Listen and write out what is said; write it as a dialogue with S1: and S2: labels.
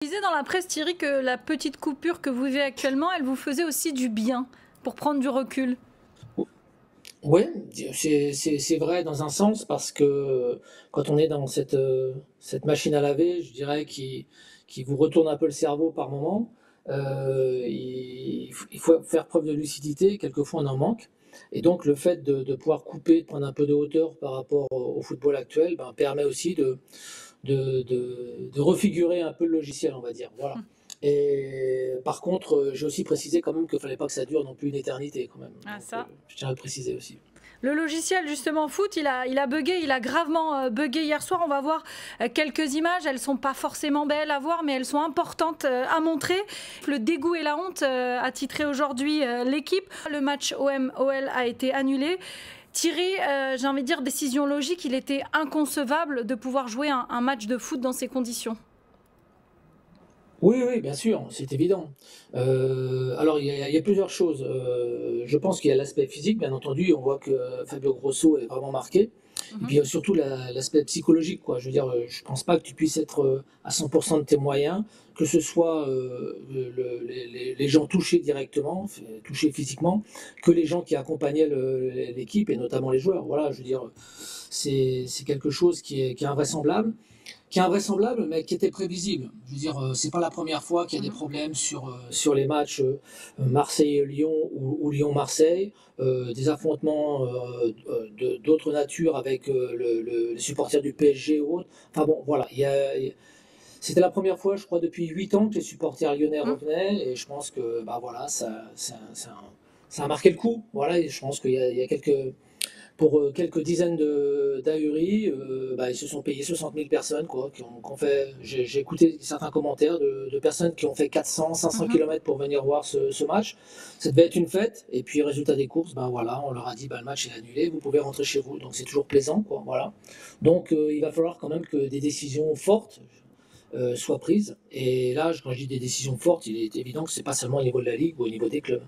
S1: Je disais dans la presse, Thierry, que la petite coupure que vous vivez actuellement, elle vous faisait aussi du bien pour prendre du recul.
S2: Oui, c'est vrai dans un sens parce que quand on est dans cette machine à laver, je dirais, qui vous retourne un peu le cerveau par moment, il faut faire preuve de lucidité, quelquefois on en manque. Et donc le fait de pouvoir couper, de prendre un peu de hauteur par rapport au football actuel, ben, permet aussi de refigurer un peu le logiciel, on va dire. Voilà. Et par contre, j'ai aussi précisé quand même qu'il ne fallait pas que ça dure non plus une éternité quand même.
S1: Ah
S2: Donc
S1: ça.
S2: je tiens à le préciser aussi.
S1: Le logiciel justement foot, il a bugué, il a gravement bugué hier soir. On va voir quelques images. Elles sont pas forcément belles à voir, mais elles sont importantes à montrer. Le dégoût et la honte a titré aujourd'hui l'équipe. Le match OM-OL a été annulé. Thierry, j'ai envie de dire décision logique. Il était inconcevable de pouvoir jouer un match de foot dans ces conditions.
S2: Oui, oui, bien sûr, c'est évident. Alors, il y a plusieurs choses. Je pense qu'il y a l'aspect physique, bien entendu. On voit que Fabio Grosso est vraiment marqué. Et puis, il y a surtout l'aspect psychologique, quoi. Je veux dire, je pense pas que tu puisses être à 100% de tes moyens, que ce soit les gens touchés directement, touchés physiquement, que les gens qui accompagnaient l'équipe, et notamment les joueurs. Voilà, je veux dire, c'est quelque chose qui est invraisemblable, mais qui était prévisible. Je veux dire, c'est pas la première fois qu'il y a des problèmes sur les matchs Marseille-Lyon ou Lyon-Marseille, des affrontements d'autres natures avec les supporters du PSG ou autres. Enfin bon, voilà, c'était la première fois, je crois, depuis 8 ans que les supporters lyonnais revenaient, et je pense que bah voilà, ça a marqué le coup. Voilà, et je pense qu'il y a pour quelques dizaines d'ahuris, bah, ils se sont payés 60 000 personnes, quoi, qui ont fait. J'ai écouté certains commentaires de personnes qui ont fait 400, 500 km pour venir voir ce match. Ça devait être une fête, et puis résultat des courses, ben voilà, on leur a dit bah, le match est annulé, vous pouvez rentrer chez vous, donc c'est toujours plaisant, quoi, voilà. Donc il va falloir quand même que des décisions fortes soient prises. Et là, quand je dis des décisions fortes, il est évident que c'est pas seulement au niveau de la ligue ou au niveau des clubs.